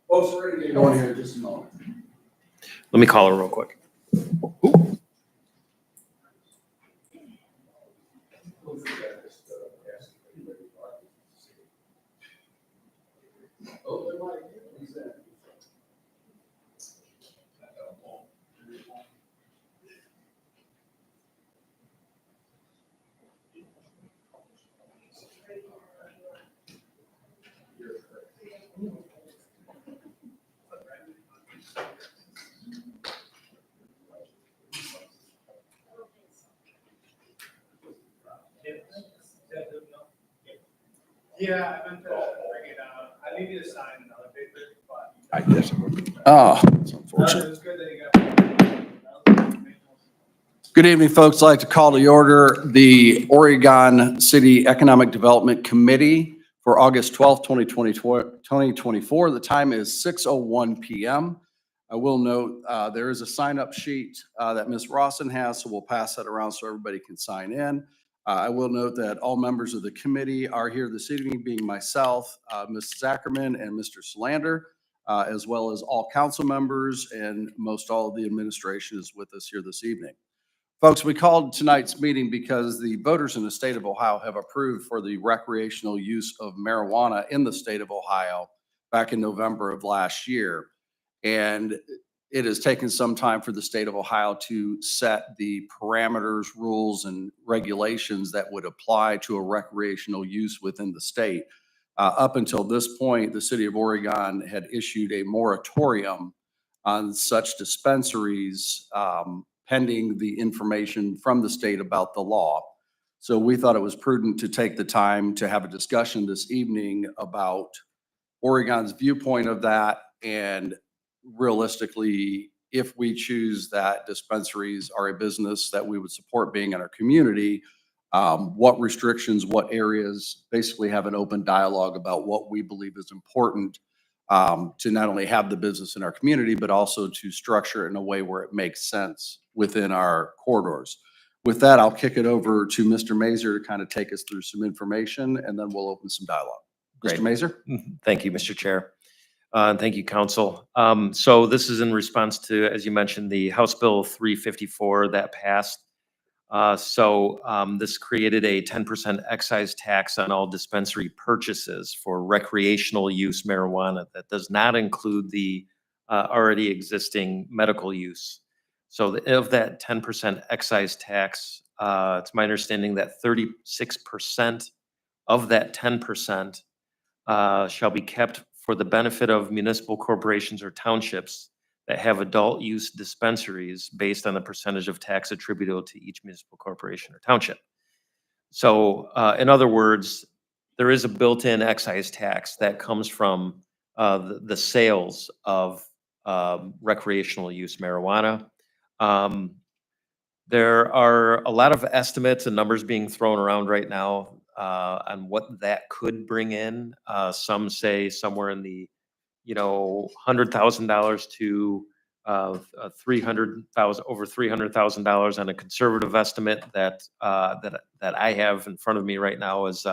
Folks, we're ready to get going here in just a moment. Let me call her real quick. Yeah, I meant to bring it out. I need you to sign another paper, but. I guess. Oh, it's unfortunate. It was good that you got. Good evening, folks. I'd like to call to order the Oregon City Economic Development Committee for August 12th, 2024. The time is 6:01 PM. I will note there is a sign-up sheet that Ms. Rawson has, so we'll pass that around so everybody can sign in. I will note that all members of the committee are here this evening, being myself, Ms. Zackerman, and Mr. Solander, as well as all council members, and most all of the administration is with us here this evening. Folks, we called tonight's meeting because the voters in the state of Ohio have approved for the recreational use of marijuana in the state of Ohio back in November of last year. And it has taken some time for the state of Ohio to set the parameters, rules, and regulations that would apply to a recreational use within the state. Up until this point, the city of Oregon had issued a moratorium on such dispensaries, pending the information from the state about the law. So we thought it was prudent to take the time to have a discussion this evening about Oregon's viewpoint of that, and realistically, if we choose that dispensaries are a business that we would support being in our community, what restrictions, what areas, basically have an open dialogue about what we believe is important to not only have the business in our community, but also to structure it in a way where it makes sense within our corridors. With that, I'll kick it over to Mr. Mazur to kind of take us through some information, and then we'll open some dialogue. Great. Mr. Mazur? Thank you, Mr. Chair. And thank you, Council. So this is in response to, as you mentioned, the House Bill 354 that passed. This created a 10% excise tax on all dispensary purchases for recreational use marijuana that does not include the already existing medical use. So of that 10% excise tax, it's my understanding that 36% of that 10% shall be kept for the benefit of municipal corporations or townships that have adult use dispensaries based on the percentage of tax attributable to each municipal corporation or township. So in other words, there is a built-in excise tax that comes from the sales of recreational use marijuana. There are a lot of estimates and numbers being thrown around right now on what that could bring in. Some say somewhere in the, $100,000 to $300,000, over $300,000 on a conservative estimate that I have in front of me right now is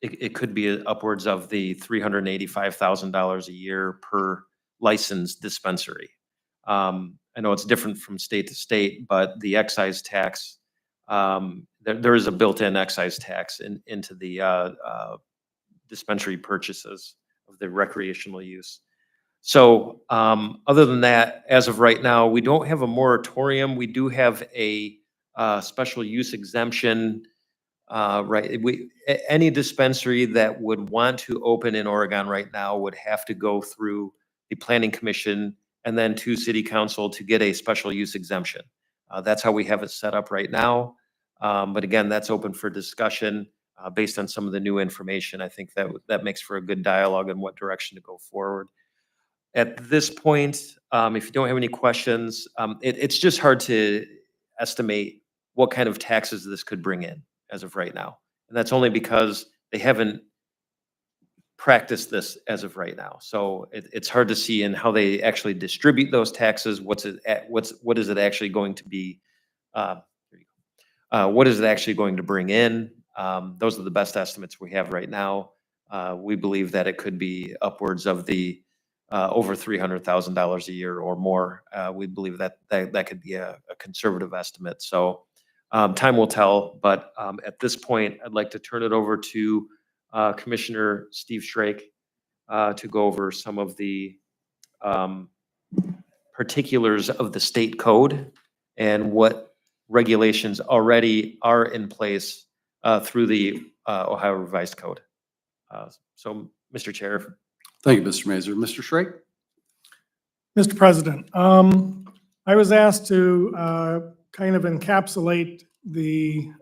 it could be upwards of the $385,000 a year per licensed dispensary. I know it's different from state to state, but the excise tax, there is a built-in excise tax into the dispensary purchases of the recreational use. So other than that, as of right now, we don't have a moratorium. We do have a special use exemption. Right, any dispensary that would want to open in Oregon right now would have to go through the Planning Commission and then to City Council to get a special use exemption. That's how we have it set up right now. But again, that's open for discussion based on some of the new information. I think that makes for a good dialogue on what direction to go forward. At this point, if you don't have any questions, it's just hard to estimate what kind of taxes this could bring in as of right now. And that's only because they haven't practice this as of right now. So it's hard to see in how they actually distribute those taxes. What is it actually going to be? Here you go. What is it actually going to bring in? Those are the best estimates we have right now. We believe that it could be upwards of the over $300,000 a year or more. We believe that could be a conservative estimate. So time will tell, but at this point, I'd like to turn it over to Commissioner Steve Schrake to go over some of the particulars of the state code and what regulations already are in place through the Ohio Revised Code. So, Mr. Chair. Thank you, Mr. Mazur. Mr. Schrake? Mr. President, I was asked to kind of encapsulate the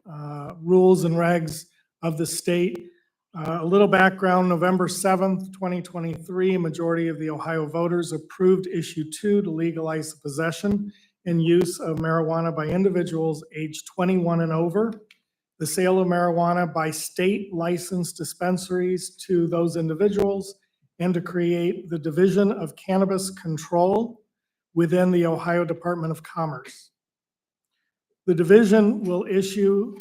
rules and regs of the state. A little background: November 7th, 2023, a majority of the Ohio voters approved Issue 2 to legalize the possession and use of marijuana by individuals aged 21 and over, the sale of marijuana by state licensed dispensaries to those individuals, and to create the Division of Cannabis Control within the Ohio Department of Commerce. The division will issue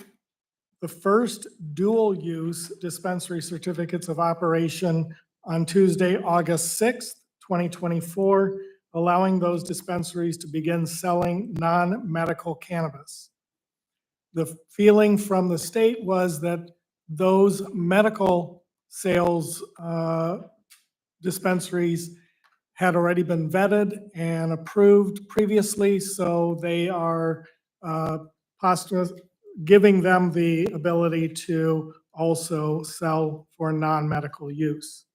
the first dual-use dispensary certificates of operation on Tuesday, August 6th, 2024, allowing those dispensaries to begin selling non-medical cannabis. The feeling from the state was that those medical sales dispensaries had already been vetted and approved previously, so they are giving them the ability to also sell for non-medical use.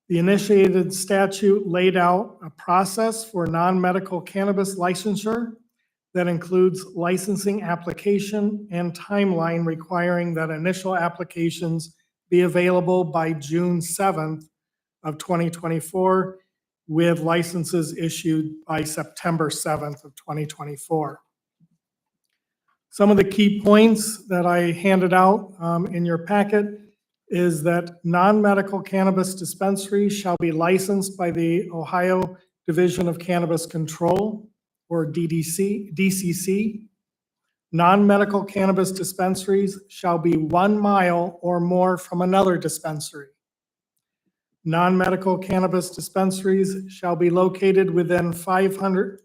The initiated statute laid out a process for non-medical cannabis licensure that includes licensing application and timeline requiring that initial applications be available by June 7th of 2024, with licenses issued by September 7th of 2024. Some of the key points that I handed out in your packet is that non-medical cannabis dispensaries shall be licensed by the Ohio Division of Cannabis Control, or DCC. Non-medical cannabis dispensaries shall be 1 mile or more from another dispensary. Non-medical cannabis dispensaries shall not be located within 500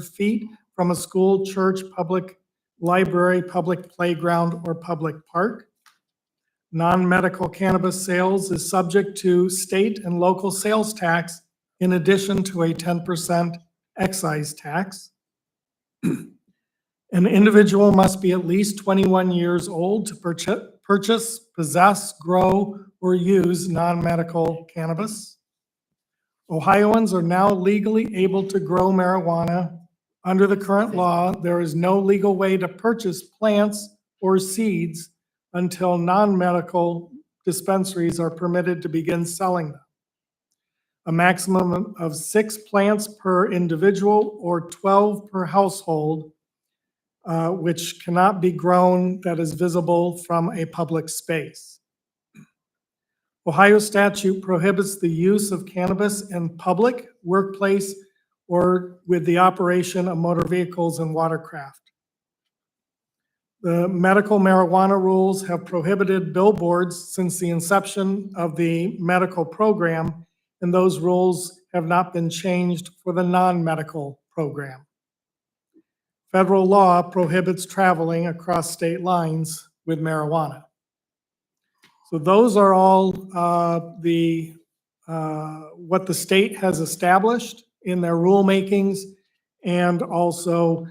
feet from a school, church, public library, public playground, or public park. Non-medical cannabis sales is subject to state and local sales tax in addition to a 10% excise tax. An individual must be at least 21 years old to purchase, possess, grow, or use non-medical cannabis. Ohioans are now legally able to grow marijuana. Under the current law, there is no legal way to purchase plants or seeds until non-medical dispensaries are permitted to begin selling them. A maximum of 6 plants per individual or 12 per household, which cannot be grown that is visible from a public space. Ohio statute prohibits the use of cannabis in public, workplace, or with the operation of motor vehicles and watercraft. The medical marijuana rules have prohibited billboards since the inception of the medical program, and those rules have not been changed for the non-medical program. Federal law prohibits traveling across state lines with marijuana. So those are all what the state has established in their rulemakings, and also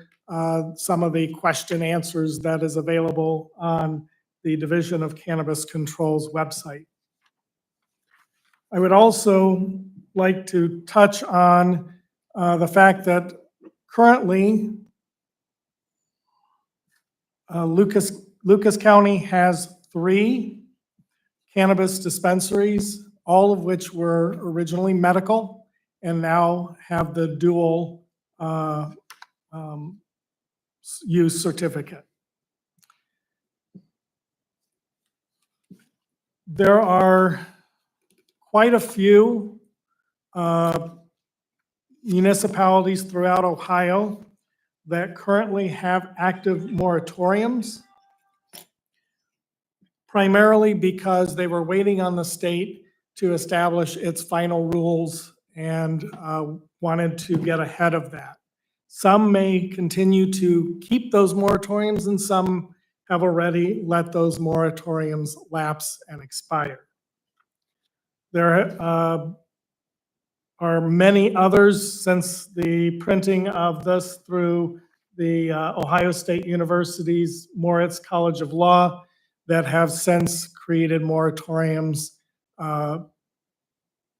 some of the question answers that is available on the Division of Cannabis Control's website. I would also like to touch on the fact that currently Lucas County has 3 cannabis dispensaries, all of which were originally medical and now have the dual use certificate. There are quite a few municipalities throughout Ohio that currently have active moratoriums, primarily because they were waiting on the state to establish its final rules and wanted to get ahead of that. Some may continue to keep those moratoriums, and some have already let those moratoriums lapse and expire. There are many others since the printing of this through the Ohio State University's Moritz College of Law that have since created moratoriums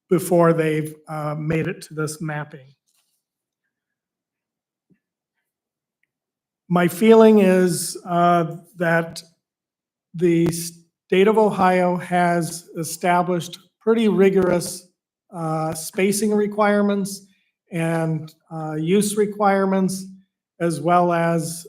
before they've made it to this mapping. My feeling is that the state of Ohio has established pretty rigorous spacing requirements and use requirements, as well as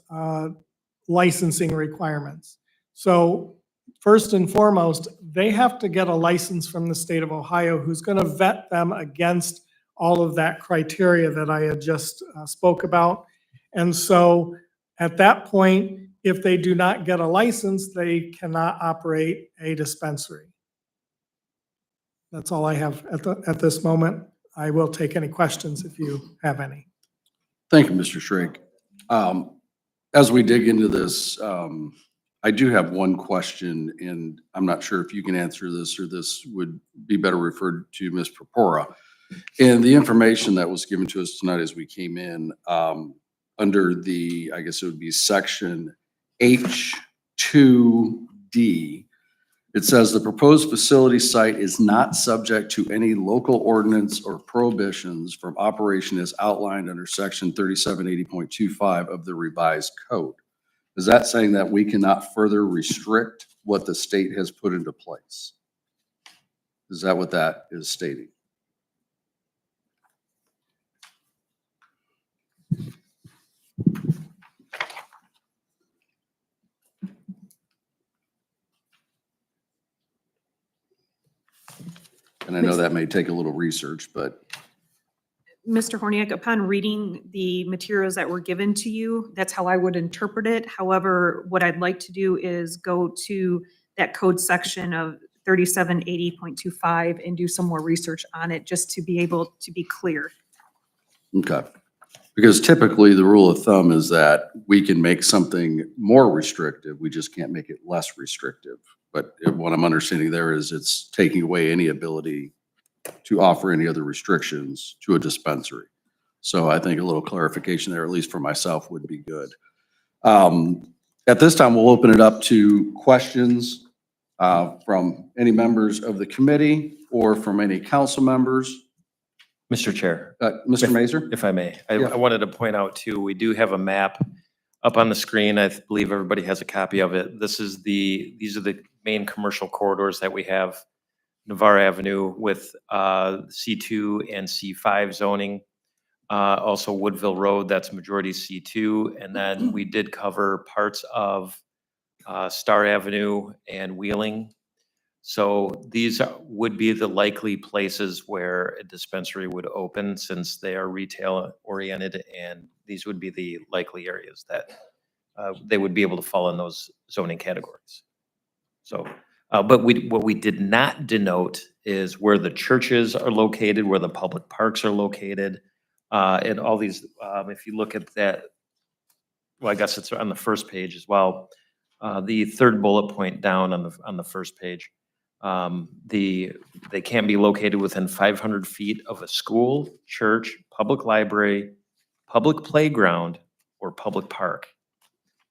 licensing requirements. So first and foremost, they have to get a license from the state of Ohio, who's going to vet them against all of that criteria that I had just spoke about. And so at that point, if they do not get a license, they cannot operate a dispensary. That's all I have at this moment. I will take any questions if you have any. Thank you, Mr. Schrake. As we dig into this, I do have one question, and I'm not sure if you can answer this or this would be better referred to Ms. Purpura. And the information that was given to us tonight as we came in, under the, I guess it would be section H2D, it says the proposed facility site is not subject to any local ordinance or prohibitions from operation as outlined under section 3780.25 of the revised code. Is that saying that we cannot further restrict what the state has put into place? Is that what that is stating? And I know that may take a little research, but. Mr. Horniak, upon reading the materials that were given to you, that's how I would interpret it. However, what I'd like to do is go to that code section of 3780.25 and do some more research on it, just to be able to be clear. Okay. Because typically the rule of thumb is that we can make something more restrictive, we just can't make it less restrictive. But what I'm understanding there is it's taking away any ability to offer any other restrictions to a dispensary. So I think a little clarification there, at least for myself, would be good. At this time, we'll open it up to questions from any members of the committee or from any council members. Mr. Chair, Mr. Mazur? if I may, I Yeah. wanted to point out too, we do have a map up on the screen. I believe everybody has a copy of it. These are the main commercial corridors that we have. Navarre Avenue with C2 and C5 zoning. Also Woodville Road, that's majority C2. And then we did cover parts of Star Avenue and Wheeling. So these would be the likely places where a dispensary would open, since they are retail oriented, and these would be the likely areas that they would be able to fall in those zoning categories. So, but what we did not denote is where the churches are located, where the public parks are located, and all these, if you look at that, well, I guess it's on the first page as well. The third bullet point down on the first page. They can't be located within 500 feet of a school, church, public library, public playground, or public park.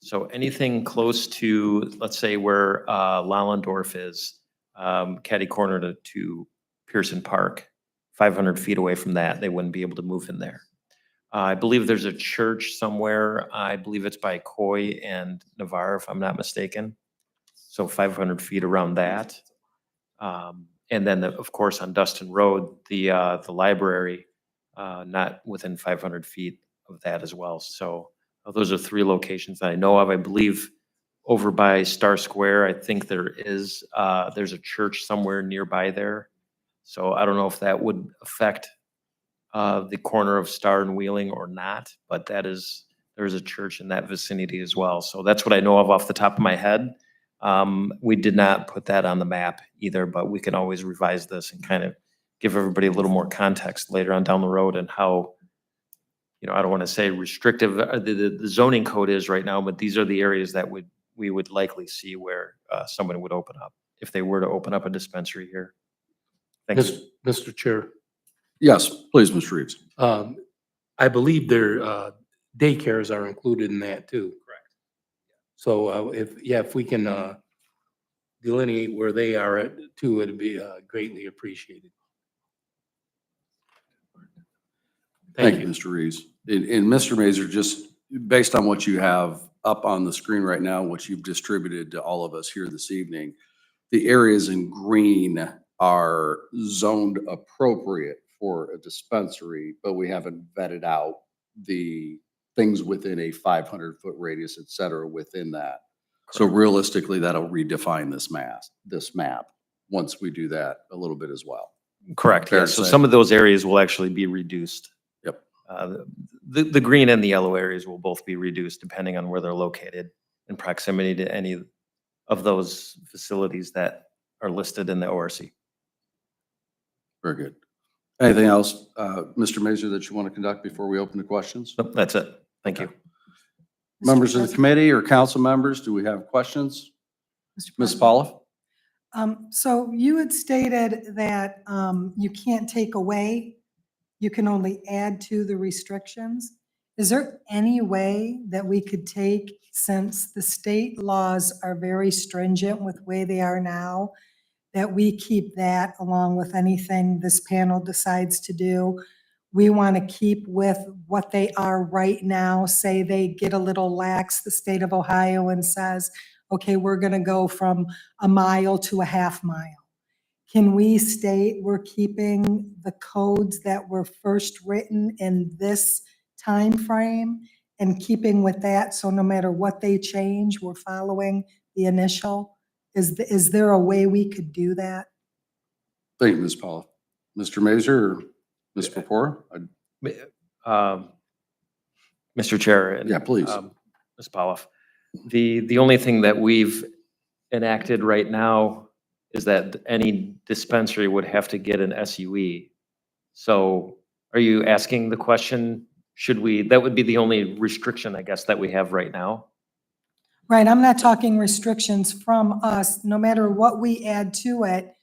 So anything close to, let's say where Lallendorf is, catty corner to Pearson Park, 500 feet away from that, they wouldn't be able to move in there. I believe there's a church somewhere. I believe it's by Coy and Navarre, if I'm not mistaken. So 500 feet around that. And then, of course, on Dustin Road, the library, not within 500 feet of that as well. So those are three locations that I know of. I believe over by Star Square, I think there's a church somewhere nearby there. So I don't know if that would affect the corner of Star and Wheeling or not, but there's a church in that vicinity as well. So that's what I know of off the top of my head. We did not put that on the map either, but we can always revise this and kind of give everybody a little more context later on down the road and how, I don't want to say restrictive the zoning code is right now, but these are the areas that we would likely see where someone would open up if they were to open up a dispensary here. Thank you. Mr. Chair, Yes, please, Mr. Reeves. I believe their daycares are included in that too. Correct. So if we can delineate where they are at too, it'd be greatly appreciated. Thank you, Mr. Reeves. And Mr. Mazur, just based on what you have up on the screen right now, what you've distributed to all of us here this evening, the areas in green are zoned appropriate for a dispensary, but we haven't vetted out the things within a 500-foot radius, et cetera, within that. So realistically, that'll redefine this map, once we do that a little bit as well. Correct. Fair Yeah. to So say. some of those areas will actually be reduced. Yep. The green and the yellow areas will both be reduced depending on where they're located in proximity to any of those facilities that are listed in the ORC. Very good. Anything else, Mr. Mazur, that you want to conduct before we open to questions? Nope, that's it. Thank you. Members of the committee or council members, do we have questions? Mr. Ms. President. Paulo? So you had stated that you can't take away, you can only add to the restrictions. Is there any way that we could take, since the state laws are very stringent with the way they are now, that we keep that along with anything this panel decides to do? We want to keep with what they are right now. Say they get a little lax, the state of Ohio, and says, okay, we're going to go from a mile to a half mile. Can we state we're keeping the codes that were first written in this time frame and keeping with that, so no matter what they change, we're following the initial? Is there a way we could do that? Thank you, Ms. Paulo. Mr. Mazur or Ms. Purpura? Mr. Chair. And, Yeah, please. Ms. Poloff, the only thing that we've enacted right now is that any dispensary would have to get an SUE. So are you asking the question, that would be the only restriction, I guess, that we have right now? Right, I'm not talking restrictions from us, no matter what we add to it.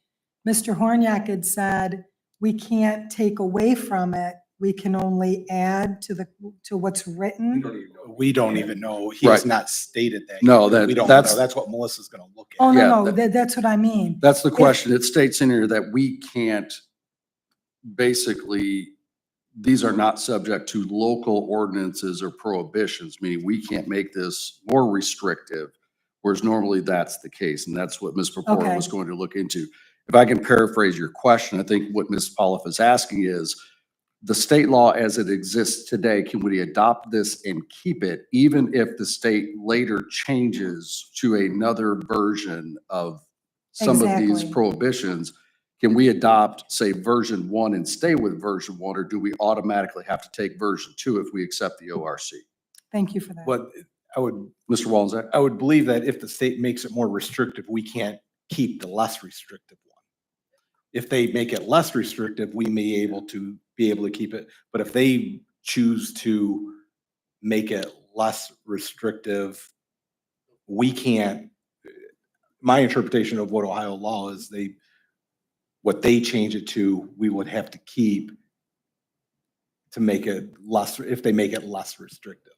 Mr. Horniak had said, we can't take away from it, we can only add to what's written. We don't even know. He has Right. not stated that. No, We don't that's- know. That's what Melissa's gonna look Oh, at. Yeah, no, that's what I mean. That's the question. It states in here that we can't, basically, these are not subject to local ordinances or prohibitions, meaning we can't make this more restrictive, whereas normally that's the case, and that's what Ms. Purpura Okay. was going to look into. If I can paraphrase your question, I think what Ms. Paulo is asking is, the state law as it exists today, can we adopt this and keep it, even if the state later changes to another version of some of these Exactly. prohibitions? Can we adopt, say, version 1 and stay with version 1, or do we automatically have to take version 2 if we accept the ORC? Thank you for that. But Mr. Walzak? I would believe that if the state makes it more restrictive, we can't keep the less restrictive one. If they make it less restrictive, we may be able to keep it. But if they choose to make it less restrictive, we can't. My interpretation of what Ohio law is, what they change it to, we would have to keep to make it less, if they make it less restrictive.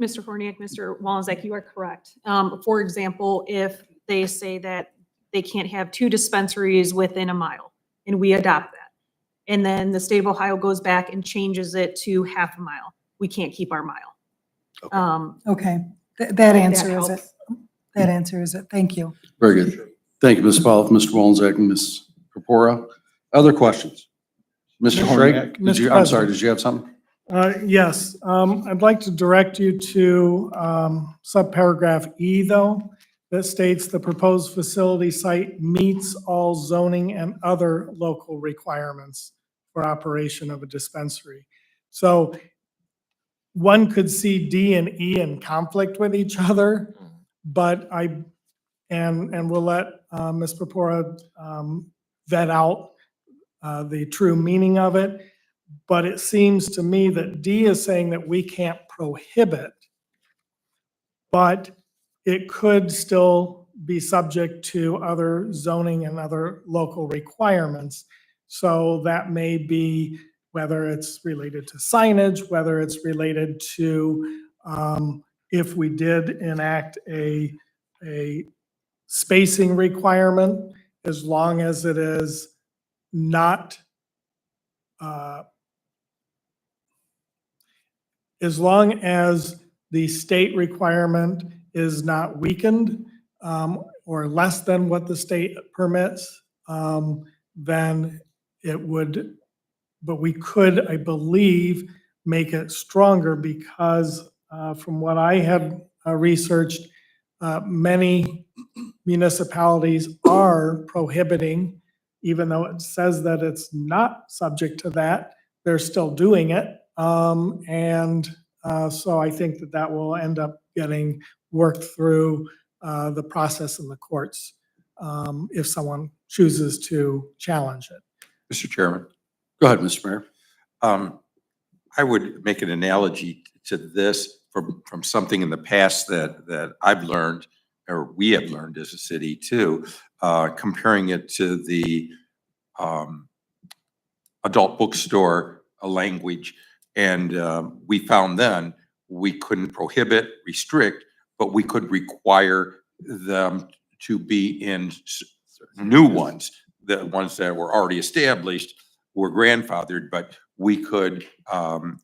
Mr. Horniak, Mr. Walenzek, you are correct. For example, if they say that they can't have 2 dispensaries within a mile, and we adopt that, and then the state of Ohio goes back and changes it to half a mile, we can't keep our mile. Okay. Okay, that answers it. helps. That answers it. Thank you. Very good. Thank you, Ms. Paulo, Mr. Walzak, and Ms. Purpura. Other questions? Mr. Mr. Schrag, Horniak. I'm sorry, did you have something? Yes, I'd like to direct you to subparagraph E, though, that states the proposed facility site meets all zoning and other local requirements for operation of a dispensary. So one could see D and E in conflict with each other, but and we'll let Ms. Purpura vet out the true meaning of it. But it seems to me that D is saying that we can't prohibit, but it could still be subject to other zoning and other local requirements. So that may be whether it's related to signage, whether it's related to, if we did enact a spacing requirement, as long as it is not, as long as the state requirement is not weakened, or less than what the state permits, then it would, but we could, I believe, make it stronger because, from what I had researched, many municipalities are prohibiting, even though it says that it's not subject to that, they're still doing it. So I think that that will end up getting worked through the process in the courts if someone chooses to challenge it. Mr. Chairman, Go ahead, Mr. Mayor. I would make an analogy to this from something in the past that I've learned, or we have learned as a city too, comparing it to the adult bookstore language. And we found then we couldn't prohibit, restrict, but we could require them to be in new ones. The ones that were already established were grandfathered, but we could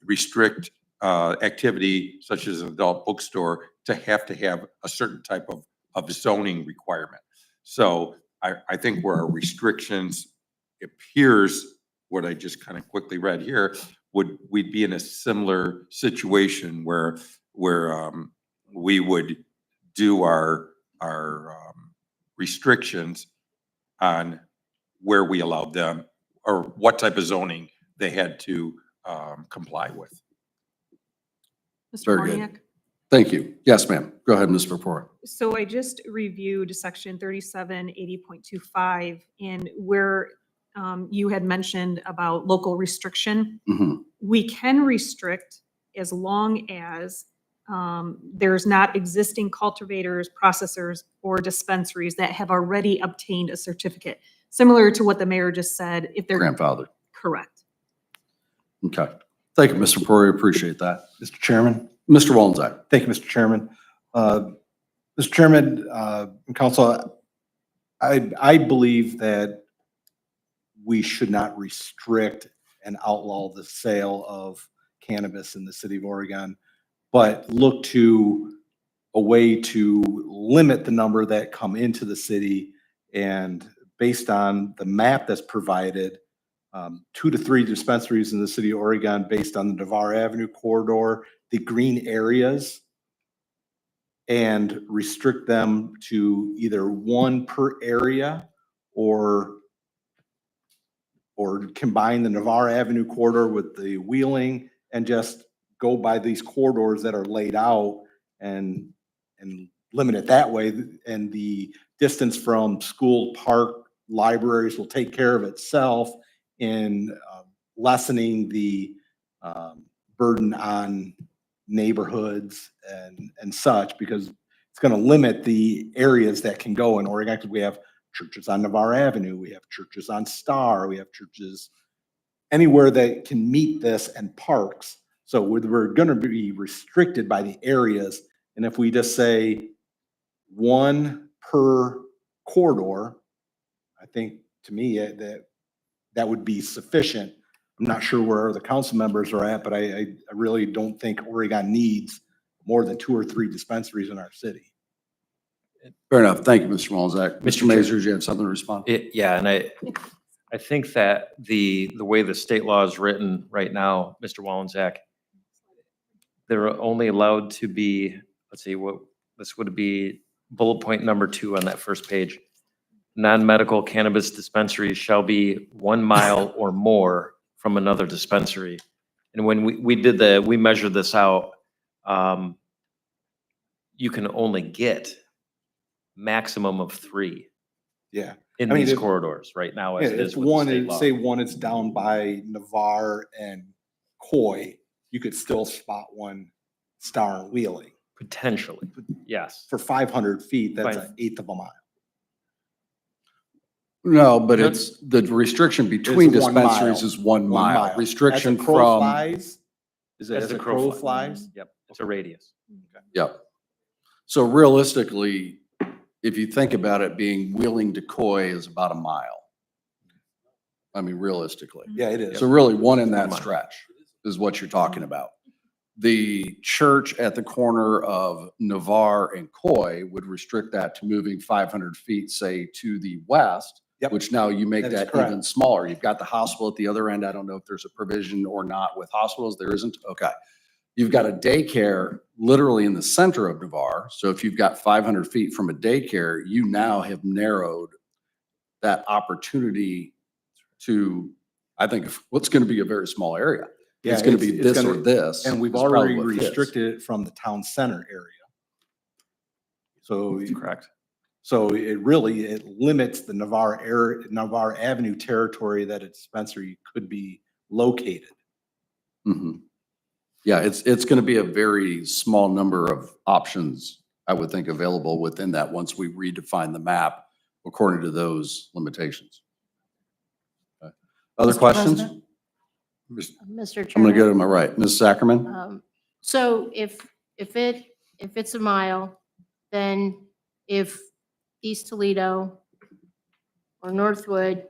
restrict activity such as an adult bookstore to have a certain type of zoning requirement. So I think where our restrictions appears, what I just kind of quickly read here, we'd be in a similar situation where we would do our restrictions on where we allowed them or what type of zoning they had to comply with. Mr. Very good. Warniak? Thank you. Yes, ma'am. Go ahead, Ms. Purpura. So I just reviewed section 3780.25 and where you had mentioned about local restriction. Mhm. We can restrict as long as there's not existing cultivators, processors, or dispensaries that have already obtained a certificate. Similar to what the mayor just said, if they're Grandfather. correct. Okay. Thank you, Mr. Purpura. Appreciate that. Mr. Chairman. Mr. Walenzak. Thank you, Mr. Chairman. Mr. Chairman, and Council, I believe that we should not restrict and outlaw the sale of cannabis in the city of Oregon, but look to a way to limit the number that come into the city. And based on the map that's provided, 2 to 3 dispensaries in the city of Oregon based on the Navarre Avenue corridor, the green areas, and restrict them to either 1 per area or combine the Navarre Avenue corridor with the Wheeling and just go by these corridors that are laid out and limit it that way. And the distance from school, park, libraries will take care of itself in lessening the burden on neighborhoods and such, because it's going to limit the areas that can go in Oregon. Because we have churches on Navarre Avenue, we have churches on Star, we have churches anywhere that can meet this, and parks. So we're going to be restricted by the areas. And if we just say 1 per corridor, I think to me that would be sufficient. I'm not sure where the council members are at, but I really don't think Oregon needs more than 2 or 3 dispensaries in our city. Fair enough. Thank you, Mr. Walenzak. Mr. Chair. Mazurs, you had something to respond? Yeah, and I think that the way the state law is written right now, Mr. Walenzak, they're only allowed to be, let's see, what, this would be bullet point number 2 on that first page. Non-medical cannabis dispensaries shall be 1 mile or more from another dispensary. And when we measured this out, you can only get maximum of 3 Yeah. in I mean, these if- corridors right now Yeah, as it is if with the one, state law. say one is down by Navarre and Coy, you could still spot one Star and Wheeling. Potentially, yes. For 500 feet, that's Fine. an eighth of a mile. No, but No. it's, the restriction between 1 mile. dispensaries is 1 mile. As Restriction a crow from, flies, is it As as the a crow crow flies. flies? Yep, it's a radius. yep. So realistically, if you think about it, being Wheeling to Coy is about a mile. I mean, realistically. Yeah, it is. So really, one in that Mile. stretch is what you're talking about. The church at the corner of Navarre and Coy would restrict that to moving 500 feet, say, to the west, Yep. which now you make That is that correct. even smaller. You've got the hospital at the other end. I don't know if there's a provision or not with hospitals. There isn't? Okay. You've got a daycare literally in the center of Navarre. So if you've got 500 feet from a daycare, you now have narrowed that opportunity to, I think, what's going to be a very small area. Yeah, It's going to be it's this or gonna- this. And we've is probably already what fits. restricted it from the town center area. So, Correct. so it limits the Navarre area, Navarre Avenue territory that a dispensary could be located. Mhm. Yeah, it's going to be a very small number of options, I would think, available within that once we redefine the map according to those limitations. Okay. Other Mr. questions? President? Mr. I'm going to go Chairman. to my right. Ms. Sackerman? So if it's a mile, then if East Toledo or Northwood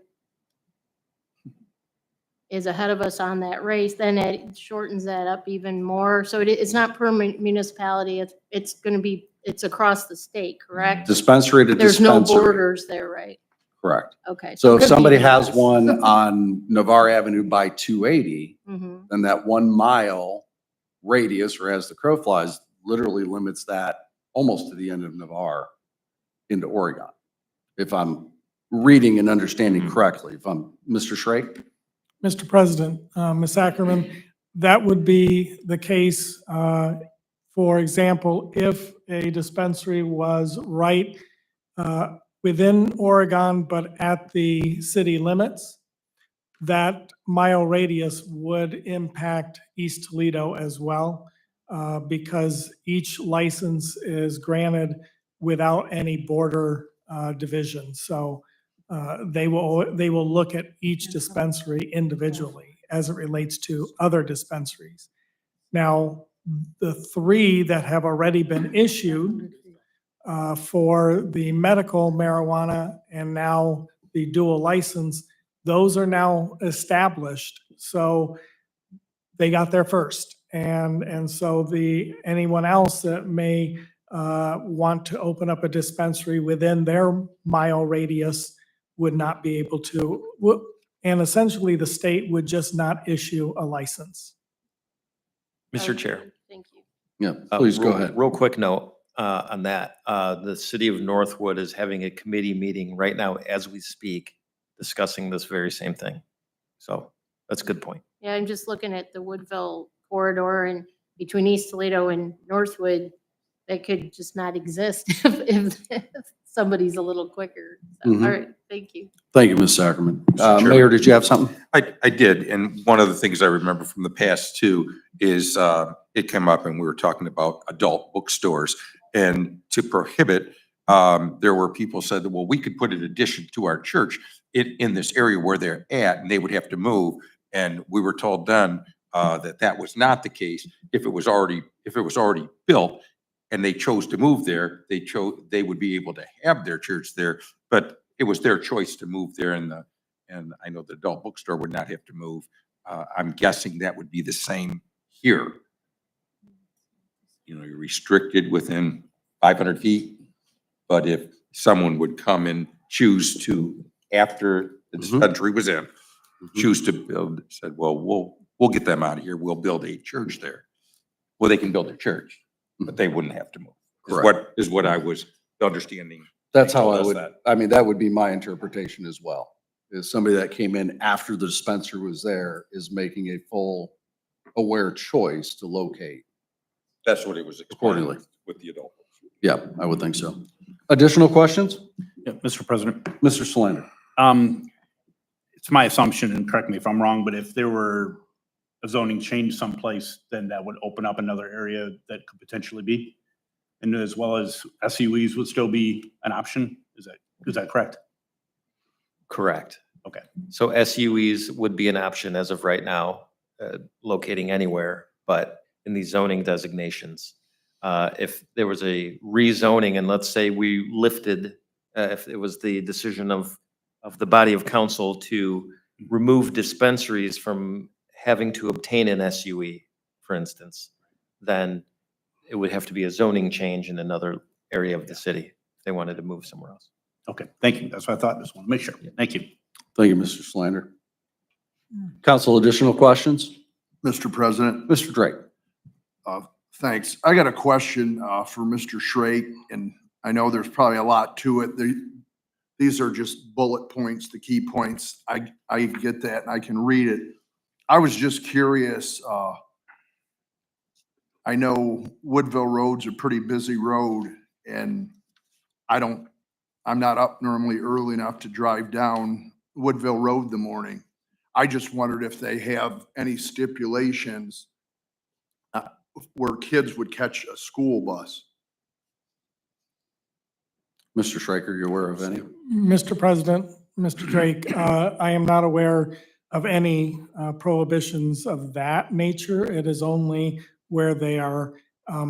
is ahead of us on that race, then it shortens that up even more. So it's not per municipality, it's gonna be, it's across the state, correct? Dispensary to There's no dispensary. borders there, right? Correct. Okay. So it if could be somebody even has less. one on Navarre Avenue by 280, Mhm. then that 1 mile radius, or as the crow flies, literally limits that almost to the end of Navarre into Oregon. If I'm reading and understanding Mhm. correctly, if I'm, Mr. Schrake? Mr. President, Ms. Ackerman, that would be the case, for example, if a dispensary was right within Oregon, but at the city limits, that mile radius would impact East Toledo as well, because each license is granted without any border division. So they will look at each dispensary individually as it relates to other dispensaries. Now, the 3 that have already been issued for the medical marijuana and now the dual license, those are now established. So they got there first. And so anyone else that may want to open up a dispensary within their mile radius would not be able to. And essentially, the state would just not issue a license. Mr. Okay, Chair. Thank you. Yeah, please go real- ahead. Real quick note on that. The city of Northwood is having a committee meeting right now as we speak, discussing this very same thing. So that's a good point. Yeah, I'm just looking at the Woodville corridor and between East Toledo and Northwood, that could just not exist if somebody's a little quicker. So, Mhm. all right, thank you. Thank you, Ms. Sackerman. Mr. Chairman. Mayor, did you have something? I did, and one of the things I remember from the past too is it came up and we were talking about adult bookstores. And to prohibit, there were people said that, well, we could put an addition to our church in this area where they're at, and they would have to move. And we were told then that that was not the case. If it was already built and they chose to move there, they would be able to have their church there. But it was their choice to move there, and I know the adult bookstore would not have to move. I'm guessing that would be the same here. You know, you're restricted within 500 feet, but if someone would come and choose to, after the Mhm. dispensary was in, choose to build, said, well, we'll get them out of here, we'll build a church there. Well, they can build a church, but they wouldn't have to move. Correct. Is what I was understanding. That's They how told I us would, that. I mean, that would be my interpretation as well. Is somebody that came in after the dispensary was there is making a full aware choice to locate. That's what it was explaining Accordingly. with the adult. Yeah, I would think so. Additional questions? Yeah, Mr. President, Mr. Solander? it's my assumption, and correct me if I'm wrong, but if there were a zoning change someplace, then that would open up another area that could potentially be. And as well as SUVs would still be an option. Is that correct? Correct. Okay. So SUEs would be an option as of right now, locating anywhere, but in these zoning designations. If there was a rezoning and let's say we lifted, if it was the decision of the body of council to remove dispensaries from having to obtain an SUE, for instance, then it would have to be a zoning change in another area of the city if they wanted to move somewhere else. Okay, thank you. That's what I thought. Just want to make sure. Thank you. Thank you, Mr. Solander. Council, additional questions? Mr. President, Mr. Drake? thanks. I got a question for Mr. Schrake, and I know there's probably a lot to it. These are just bullet points, the key points. I get that and I can read it. I was just curious. I know Woodville Road's a pretty busy road, and I'm not up normally early enough to drive down Woodville Road in the morning. I just wondered if they have any stipulations where kids would catch a school bus. Mr. Schreiker, you aware of any? Mr. President, Mr. Drake, I am not aware of any prohibitions of that nature. It is only where they are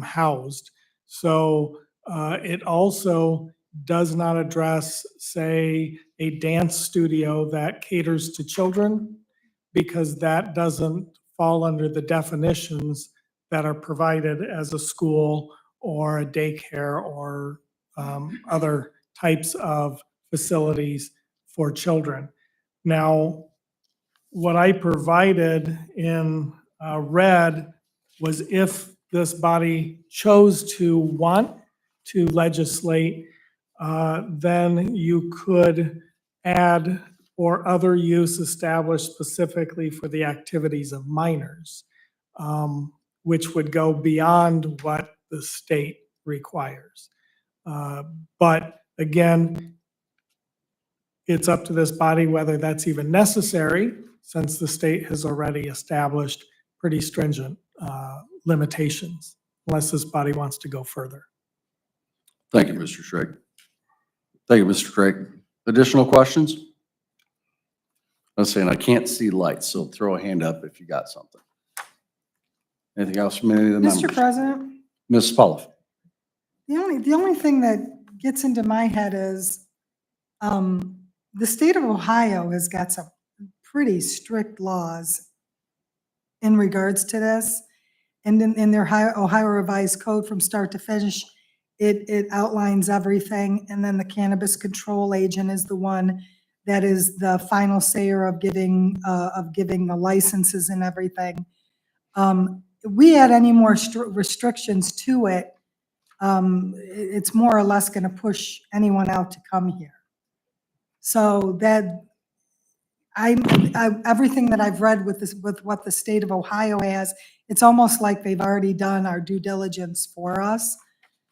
housed. So it also does not address, say, a dance studio that caters to children, because that doesn't fall under the definitions that are provided as a school or a daycare or other types of facilities for children. Now, what I provided in red was if this body chose to want to legislate, then you could add or other use established specifically for the activities of minors, which would go beyond what the state requires. But again, it's up to this body whether that's even necessary, since the state has already established pretty stringent limitations, unless this body wants to go further. Thank you, Mr. Schreiker. Thank you, Mr. Drake. Additional questions? I was saying I can't see lights, so throw a hand up if you got something. Anything else from any of the members? Mr. President, Ms. Polliff? the only thing that gets into my head is, the state of Ohio has got some pretty strict laws in regards to this. And in their Ohio Revised Code from start to finish, it outlines everything. And then the cannabis control agent is the one that is the final sayer of giving the licenses and everything. We add any more restrictions to it, it's more or less going to push anyone out to come here. So that everything that I've read with this, with what the state of Ohio has, it's almost like they've already done our due diligence for us.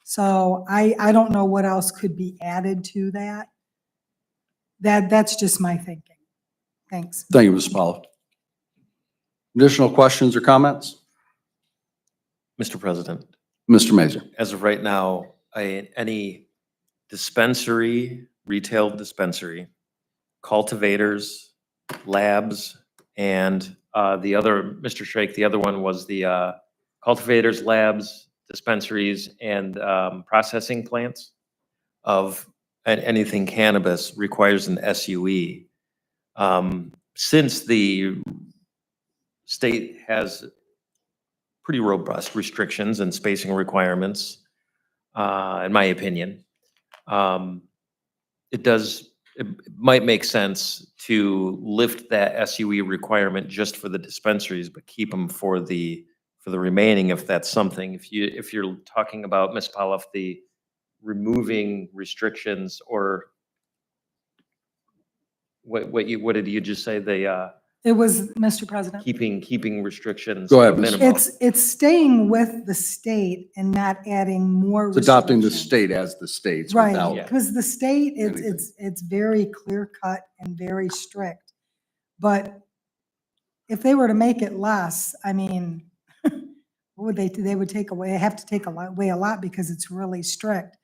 So I don't know what else could be added to that. That's just my thinking. Thanks. Thank you, Ms. Polliff. Additional questions or comments? Mr. President, Mr. Mazur? as of right now, any dispensary, retail dispensary, cultivators, labs, and the other, Mr. Shrake, the other one was the cultivators, labs, dispensaries, and processing plants of anything cannabis requires an SUE. Since the state has pretty robust restrictions and spacing requirements, in my opinion, it might make sense to lift that SUE requirement just for the dispensaries, but keep them for the for the remaining, if that's something, if you're talking about, Ms. Polliff, the removing restrictions or what did you just say? The, It was, Mr. President. keeping restrictions. Go ahead, to a Ms. minimum. It's staying with the state and not adding more It's adopting the restrictions. state as the states Right, without. Yeah. because the state, anything. it's very clear cut and very strict. But if they were to make it less, I mean, what would they would take away, have to take away a lot because it's really strict.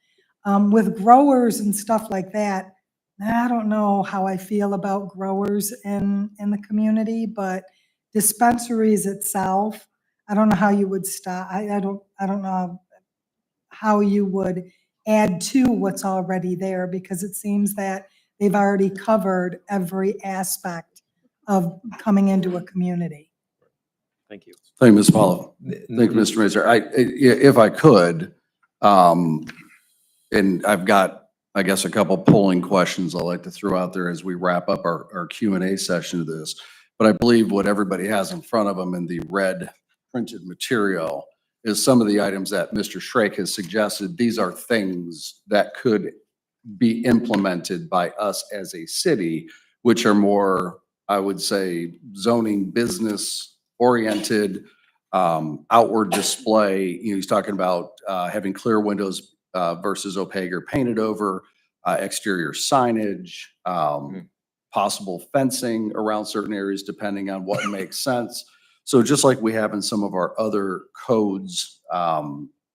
With growers and stuff like that, I don't know how I feel about growers in the community, but dispensaries itself, I don't know how you would stop, I don't know how you would add to what's already there, because it seems that they've already covered every aspect of coming into a community. Thank you. Thank you, Ms. Pollock. Thank you, Mr. Mazur. If I could, and I've got, I guess, a couple polling questions I'd like to throw out there as we wrap up our Q&A session of this. But I believe what everybody has in front of them in the red printed material is some of the items that Mr. Schrake has suggested. These are things that could be implemented by us as a city, which are more, I would say, zoning business oriented, outward display. You know, he's talking about having clear windows versus opaque or painted over, exterior signage, possible fencing around certain areas depending on what makes sense. So just like we have in some of our other codes,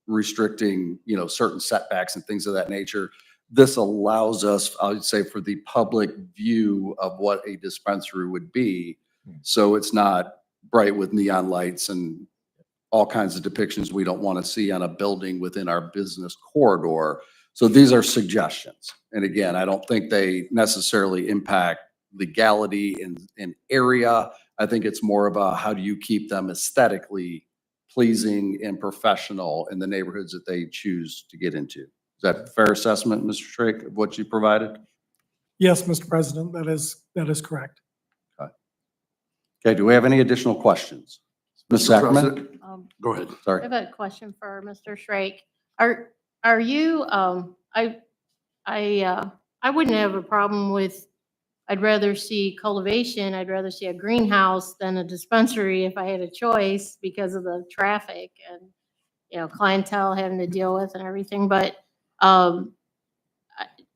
restricting, you know, certain setbacks and things of that nature, this allows us, I would say, for the public view of what a dispensary would be. So it's not bright with neon lights and all kinds of depictions we don't want to see on a building within our business corridor. So these are suggestions. And again, I don't think they necessarily impact legality in area. I think it's more of a, how do you keep them aesthetically pleasing and professional in the neighborhoods that they choose to get into? Is that a fair assessment, Mr. Schrake, of what you provided? Yes, Mr. President, that is correct. Okay, do we have any additional questions? Ms. Sacrament? Go ahead. I Sorry. have a question for Mr. Schrake. Are you, I wouldn't have a problem with, I'd rather see cultivation, I'd rather see a greenhouse than a dispensary if I had a choice because of the traffic and, you know, clientele having to deal with and everything. But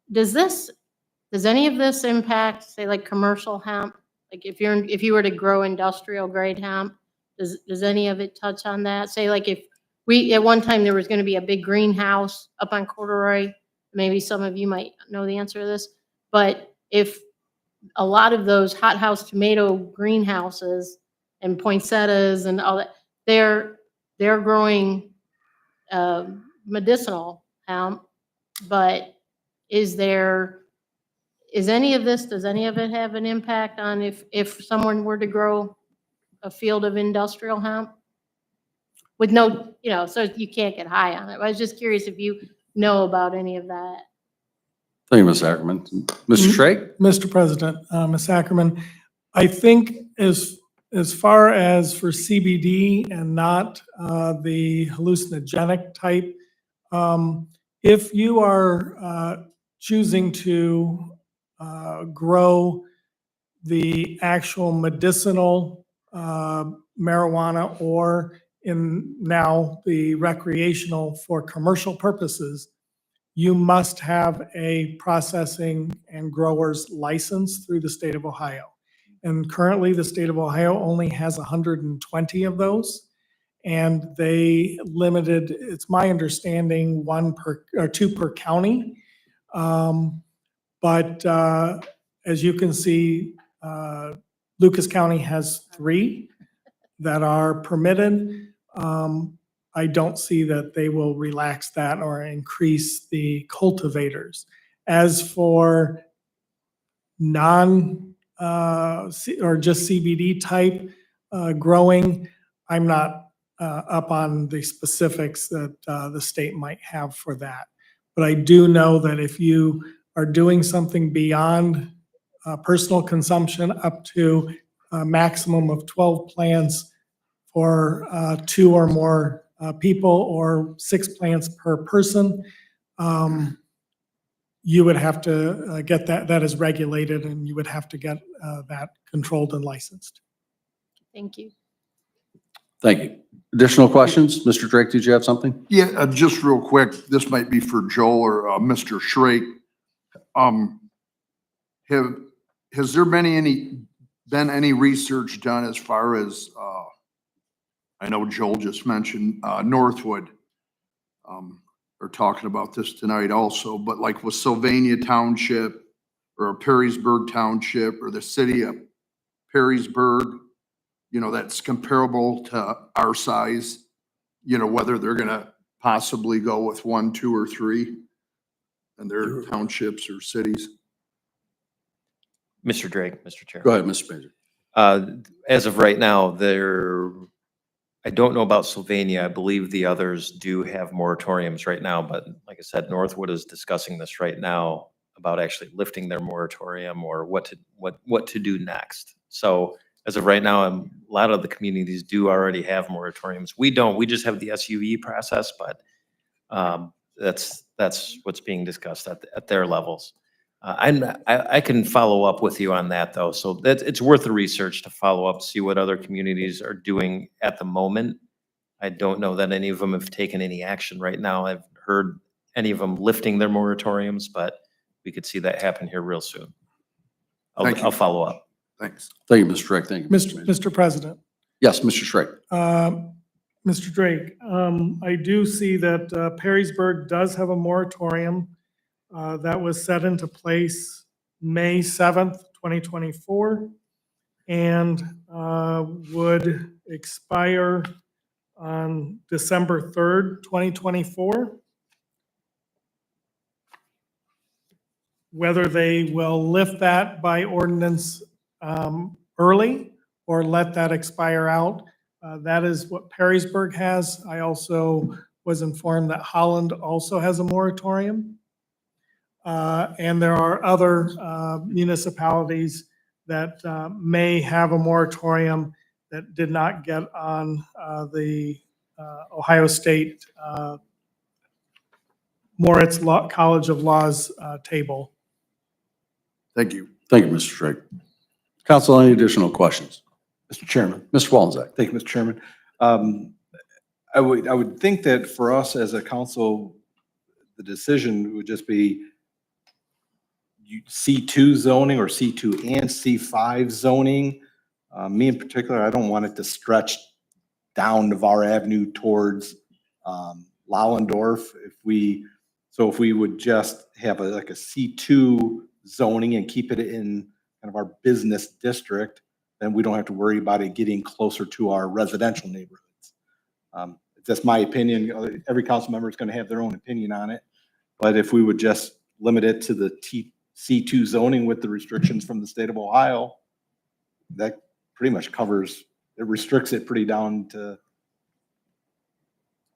does any of this impact, say, like commercial hemp? Like if you were to grow industrial grade hemp, does any of it touch on that? Say, like if at one time there was going to be a big greenhouse up on Corduroy, maybe some of you might know the answer to this, but if a lot of those hothouse tomato greenhouses and poinsettias and all that, they're growing medicinal hemp, but does any of it have an impact on if someone were to grow a field of industrial hemp? With no, you know, so you can't get high on it. I was just curious if you know about any of that. Thank you, Ms. Ackerman. Mr. Schrake? Mr. President, Ms. Ackerman, I think as far as for CBD and not the hallucinogenic type, if you are choosing to grow the actual medicinal marijuana or in now the recreational for commercial purposes, you must have a processing and grower's license through the state of Ohio. And currently the state of Ohio only has 120 of those. And they limited, it's my understanding, 2 per county. But as you can see, Lucas County has 3 that are permitted. I don't see that they will relax that or increase the cultivators. As for or just CBD type growing, I'm not up on the specifics that the state might have for that. But I do know that if you are doing something beyond personal consumption up to a maximum of 12 plants for 2 or more people or 6 plants per person. You would have to get that is regulated, and you would have to get that controlled and licensed. Thank you. Thank you. Additional questions? Mr. Drake, did you have something? Yeah, just real quick, this might be for Joel or Mr. Schrake. Has there been any research done as far as, I know Joel just mentioned Northwood. Are talking about this tonight also, but like with Sylvania Township or Perrysburg Township or the city of Perrysburg, you know, that's comparable to our size, you know, whether they're gonna possibly go with 1, 2, or 3 in their townships or cities. Mr. Drake, Mr. Chair. Go ahead, Mr. Major. As of right now, I don't know about Sylvania. I believe the others do have moratoriums right now, but like I said, Northwood is discussing this right now about actually lifting their moratorium or what to do next. So as of right now, a lot of the communities do already have moratoriums. We don't, we just have the SUV process, but that's what's being discussed at their levels. I can follow up with you on that though. So it's worth the research to follow up, see what other communities are doing at the moment. I don't know that any of them have taken any action right now. I've heard any of them lifting their moratoriums, but we could see that happen here real soon. Thank you. I'll follow up. Thanks. Thank you, Mr. Drake. Thank you, Mr. Major. Mr. President. Yes, Mr. Schrake. Mr. Drake, I do see that Perrysburg does have a moratorium that was set into place May 7th, 2024, and would expire on December 3rd, 2024. Whether they will lift that by ordinance early or let that expire out, that is what Perrysburg has. I also was informed that Holland also has a moratorium. And there are other municipalities that may have a moratorium that did not get on the Ohio State Moritz College of Law's table. Thank you. Thank you, Mr. Drake. Council, any additional questions? Mr. Chairman. Mr. Walenzak. Thank you, Mr. Chairman. I would think that for us as a council, the decision would just be C2 zoning or C2 and C5 zoning. Me in particular, I don't want it to stretch down Navarre Avenue towards Lallendorf. If we would just have like a C2 zoning and keep it in kind of our business district, then we don't have to worry about it getting closer to our residential neighborhoods. That's my opinion. Every council member is going to have their own opinion on it. But if we would just limit it to the C2 zoning with the restrictions from the state of Ohio, that pretty much covers, it restricts it pretty down to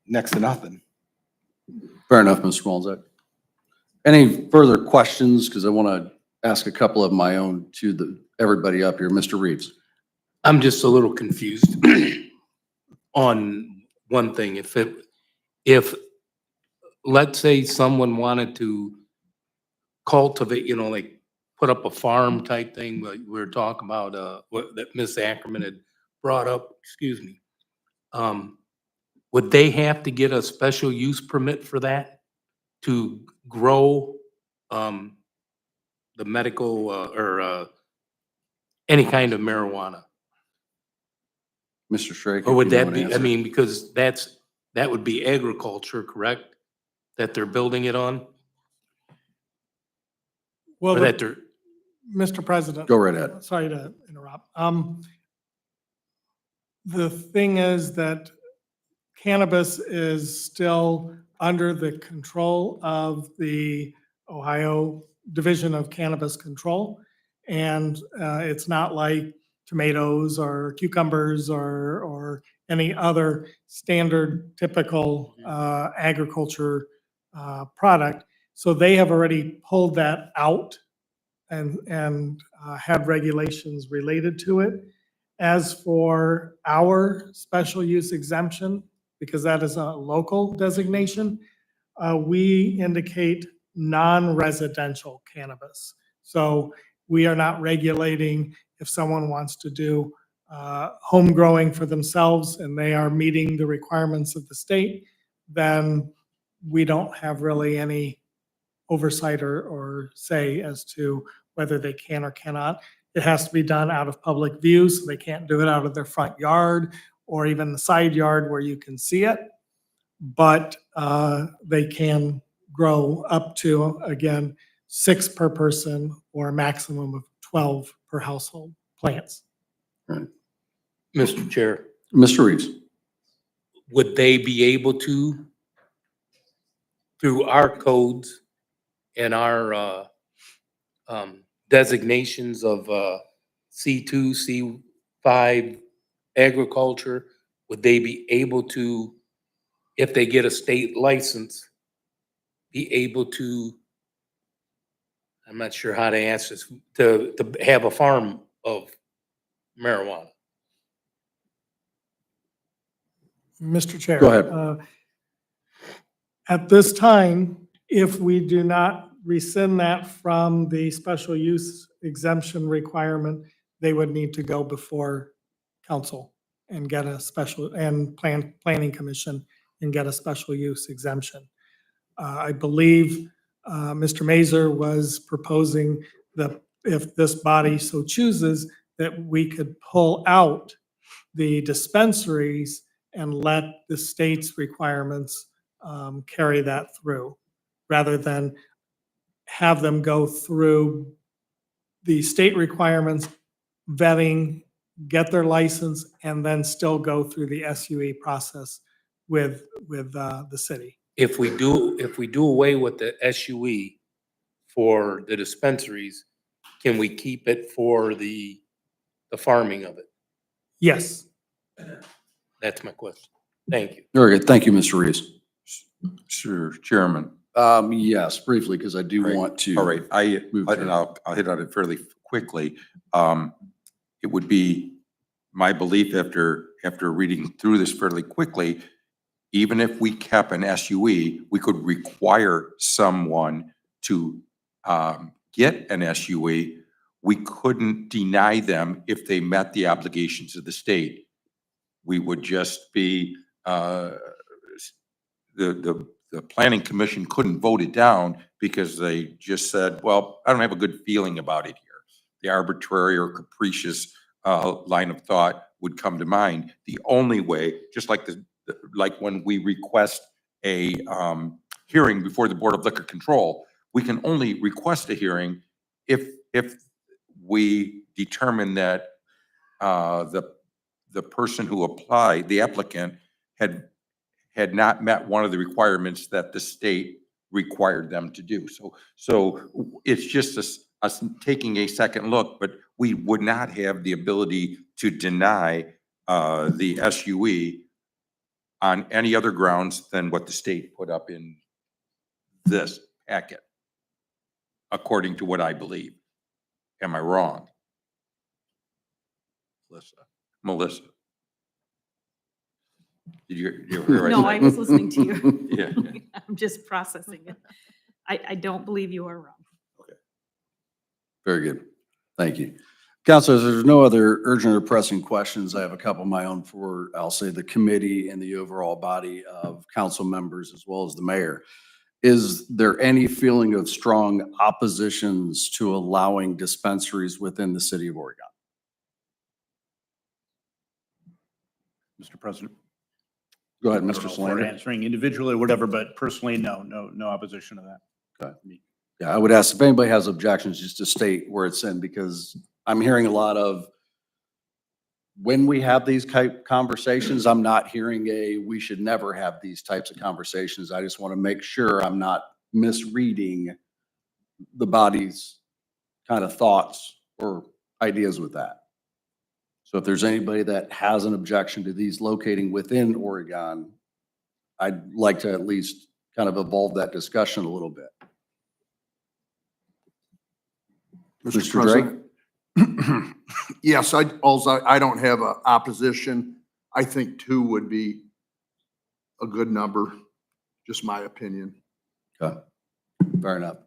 next to nothing. Fair enough, Mr. Walenzak. Any further questions? Because I want to ask a couple of my own to everybody up here. Mr. Reeves. I'm just a little confused on one thing. If let's say someone wanted to cultivate, you know, like put up a farm type thing, like we were talking about, that Ms. Ackerman had brought up, excuse me. Would they have to get a special use permit for that to grow, the medical, or any kind of marijuana? Mr. Schrake. Or would if you that want be, to I answer. mean, because that would be agriculture, correct? That they're building it on? Well, Or that they're, Mr. President. Go right ahead. Sorry to interrupt. The thing is that cannabis is still under the control of the Ohio Division of Cannabis Control. And it's not like tomatoes or cucumbers or any other standard typical agriculture product. So they have already pulled that out and have regulations related to it. As for our special use exemption, because that is a local designation, we indicate non-residential cannabis. So we are not regulating if someone wants to do home growing for themselves and they are meeting the requirements of the state, then we don't have really any oversight or say as to whether they can or cannot. It has to be done out of public view, so they can't do it out of their front yard or even the side yard where you can see it. But they can grow up to, again, 6 per person or a maximum of 12 per household plants. Mr. Chair, Mr. Reeves? would they be able to, through our codes and our designations of C2, C5 agriculture, would they be able to, if they get a state license, be able to, I'm not sure how to answer this, to have a farm of marijuana? Mr. Chair. Go ahead. At this time, if we do not rescind that from the special use exemption requirement, they would need to go before council and get a special, and planning commission and get a special use exemption. I believe Mr. Mazer was proposing that if this body so chooses, that we could pull out the dispensaries and let the state's requirements carry that through, rather than have them go through the state requirements, vetting, get their license, and then still go through the SUE process with the city. If we do away with the SUE for the dispensaries, can we keep it for the farming of it? Yes. That's my question. Thank you. Very good. Thank you, Mr. Reeves. Sure, Chairman. Yes, briefly, because I do Right. want to. All right, Move and to- I'll hit on it fairly quickly. It would be my belief after reading through this fairly quickly, even if we kept an SUE, we could require someone to get an SUE. We couldn't deny them if they met the obligations of the state. We would just be, the planning commission couldn't vote it down because they just said, well, I don't have a good feeling about it here. The arbitrary or capricious line of thought would come to mind. The only way, just like like when we request a hearing before the Board of Liquor Control, we can only request a hearing if we determine that the person who applied, the applicant, had not met one of the requirements that the state required them to do. So it's just us taking a second look, but we would not have the ability to deny the SUE on any other grounds than what the state put up in this packet, according to what I believe. Am I wrong? Melissa. Did you hear what I No, said? I was listening to you. Yeah. I'm just processing it. I don't believe you are wrong. Very good. Thank you. Councilors, there's no other urgent or pressing questions. I have a couple of my own for, I'll say, the committee and the overall body of council members as well as the mayor. Is there any feeling of strong oppositions to allowing dispensaries within the city of Oregon? Mr. President. Go ahead, I don't Mr. know if we're Slander. answering individually or whatever, but personally, no opposition to that. Okay. Yeah, I would ask if anybody has objections, just to state where it's in, because I'm hearing a lot of, when we have these type conversations, I'm not hearing we should never have these types of conversations. I just want to make sure I'm not misreading the body's kind of thoughts or ideas with that. So if there's anybody that has an objection to these locating within Oregon, I'd like to at least kind of evolve that discussion a little bit. Mr. Drake? Yes, I don't have a opposition. I think 2 would be a good number, just my opinion. Okay, fair enough.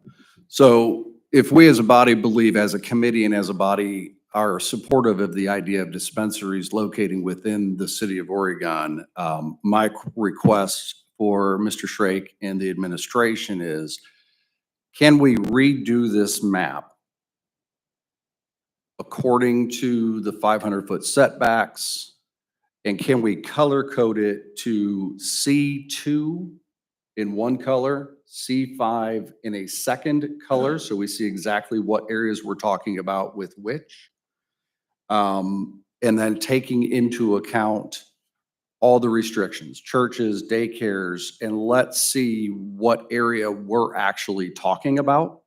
So if we as a body believe, as a committee and as a body, are supportive of the idea of dispensaries locating within the city of Oregon, my request for Mr. Shrake and the administration is, can we redo this map according to the 500-foot setbacks? And can we color code it to C2 in one color, C5 in a second color, so we see exactly what areas we're talking about with which? And then taking into account all the restrictions, churches, daycares, and let's see what area we're actually talking about.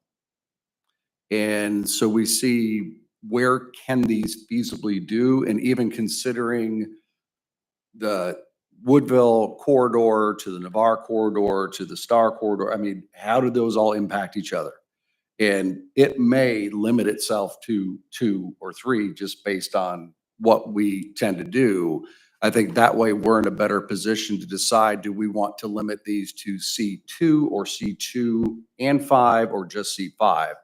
And so we see where can these feasibly do, and even considering the Woodville corridor to the Navarre corridor to the Star corridor. I mean, how do those all impact each other? And it may limit itself to 2 or 3 just based on what we tend to do. I think that way we're in a better position to decide, do we want to limit these to C2 or C2 and 5 or just C5?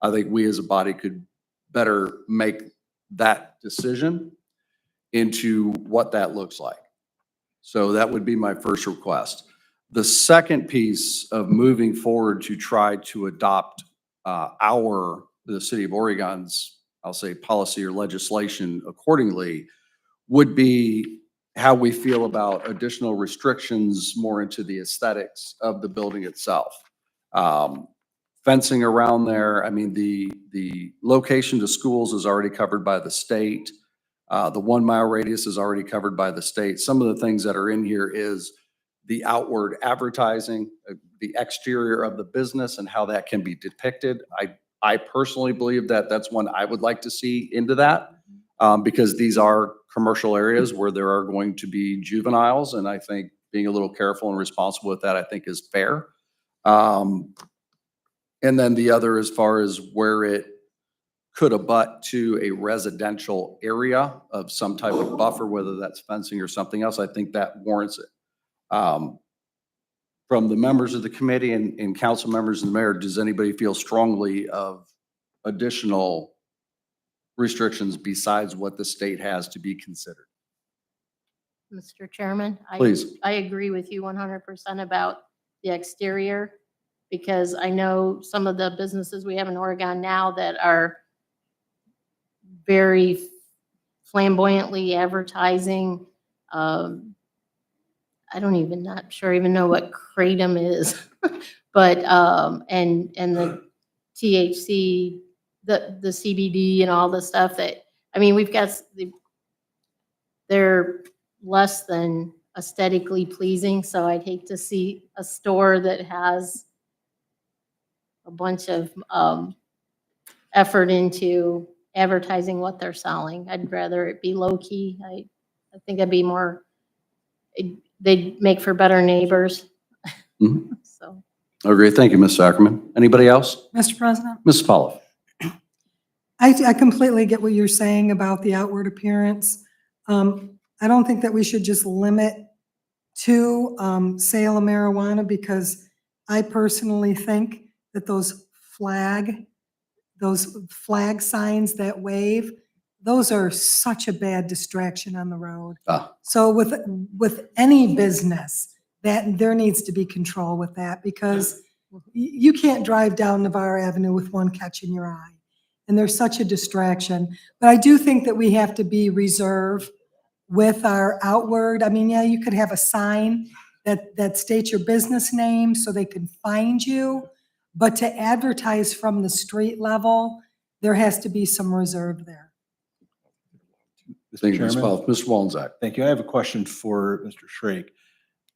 I think we as a body could better make that decision into what that looks like. So that would be my first request. The second piece of moving forward to try to adopt the city of Oregon's, I'll say, policy or legislation accordingly, would be how we feel about additional restrictions more into the aesthetics of the building itself. Fencing around there, I mean, the location to schools is already covered by the state. The 1 mile radius is already covered by the state. Some of the things that are in here is the outward advertising, the exterior of the business and how that can be depicted. I personally believe that that's one I would like to see into that, because these are commercial areas where there are going to be juveniles, and I think being a little careful and responsible with that, I think, is fair. And then the other, as far as where it could abut to a residential area of some type of buffer, whether that's fencing or something else, I think that warrants it. From the members of the committee and council members and the mayor, does anybody feel strongly of additional restrictions besides what the state has to be considered? Mr. Chairman? Please. I agree with you 100% about the exterior, because I know some of the businesses we have in Oregon now that are very flamboyantly advertising. I don't even, not sure even know what kratom is, but, and the THC, the CBD and all the stuff that, I mean, we've got, they're less than aesthetically pleasing, so I'd hate to see a store that has a bunch of effort into advertising what they're selling. I'd rather it be low key. I think it'd be more, they'd make for better neighbors. Mhm. So. I agree. Thank you, Ms. Ackerman. Anybody else? Mr. President? Mrs. Pollock? I completely get what you're saying about the outward appearance. I don't think that we should just limit to sale of marijuana, because I personally think that those flag signs that wave, those are such a bad distraction on the road. So with any business, that there needs to be control with that, because you can't drive down Navarre Avenue with one catching your eye. And there's such a distraction. But I do think that we have to be reserved with our outward. I mean, yeah, you could have a sign that states your business name so they can find you. But to advertise from the street level, there has to be some reserve there. Thank you, Ms. Chairman? Pollock. Mr. Wallensack? Thank you. I have a question for Mr. Shrake.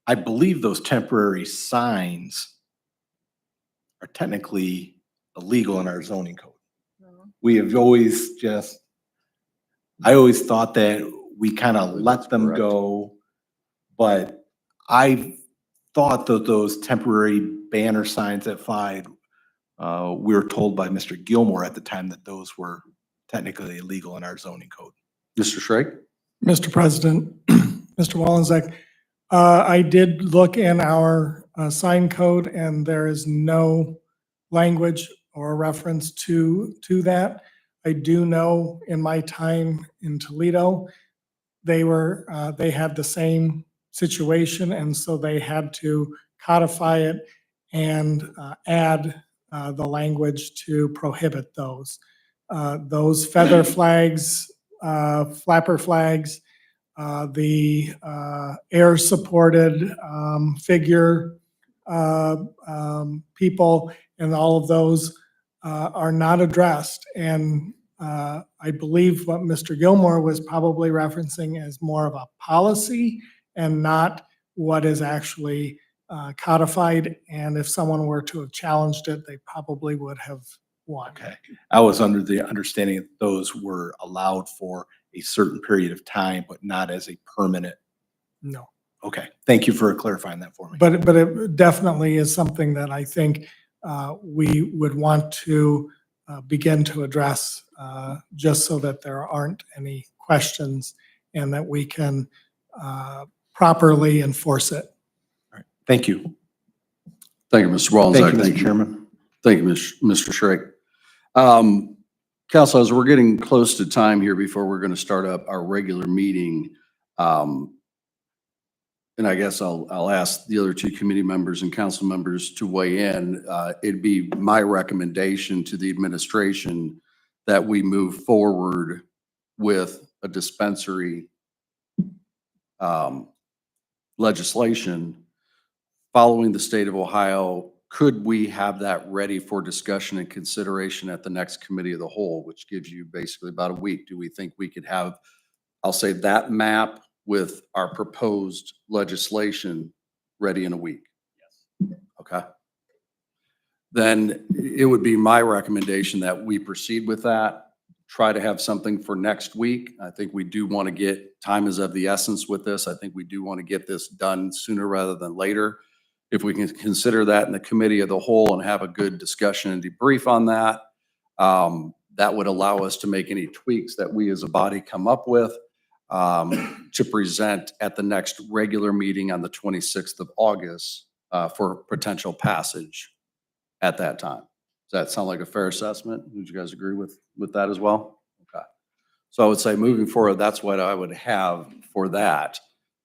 I believe those temporary signs are technically illegal in our zoning code. We have always I always thought that we kind of let them go, but I thought that those temporary banner signs at 5, we were told by Mr. Gilmore at the time that those were technically illegal in our zoning code. Mr. Schrake? Mr. President, Mr. Wallenzeck, I did look in our sign code and there is no language or reference to that. I do know in my time in Toledo, they had the same situation, and so they had to codify it and add the language to prohibit those. Those feather flags, flapper flags, the air-supported figure people, and all of those are not addressed. And I believe what Mr. Gilmore was probably referencing is more of a policy and not what is actually codified. And if someone were to have challenged it, they probably would have won. Okay. I was under the understanding that those were allowed for a certain period of time, but not as a permanent. No. Okay. Thank you for clarifying that for me. But it definitely is something that I think we would want to begin to address, just so that there aren't any questions and that we can properly enforce it. All right. Thank you. Thank you, Mr. Wallenzeck. Thank you, Mr. Chairman. Thank you, Mr. Schrake. Council, as we're getting close to time here before we're going to start up our regular meeting, and I guess I'll ask the other two committee members and council members to weigh in. It'd be my recommendation to the administration that we move forward with a dispensary legislation following the state of Ohio. Could we have that ready for discussion and consideration at the next committee of the whole, which gives you basically about a week? Do we think we could have, I'll say, that map with our proposed legislation ready in a week? Yes. Okay. Then it would be my recommendation that we proceed with that, try to have something for next week. I think we do want to get, time is of the essence with this. I think we do want to get this done sooner rather than later. If we can consider that in the committee of the whole and have a good discussion and debrief on that, that would allow us to make any tweaks that we as a body come up with to present at the next regular meeting on the 26th of August for potential passage at that time. Does that sound like a fair assessment? Would you guys agree with that as well? Okay. So I would say moving forward, that's what I would have for that.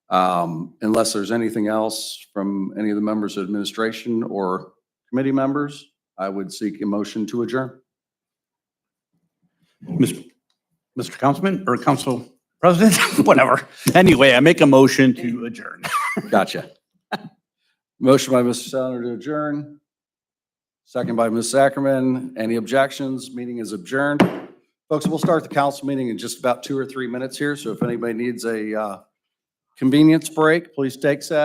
Unless there's anything else from any of the members of administration or committee members, I would seek a motion to adjourn. Mr. Councilman or Council President, whatever. Anyway, I make a motion to adjourn. Gotcha. Motion by Mr. Sauer to adjourn. Second by Ms. Ackerman. Any objections? Meeting is adjourned. Folks, we'll start the council meeting in just about 2 or 3 minutes here. So if anybody needs a convenience break, please take that.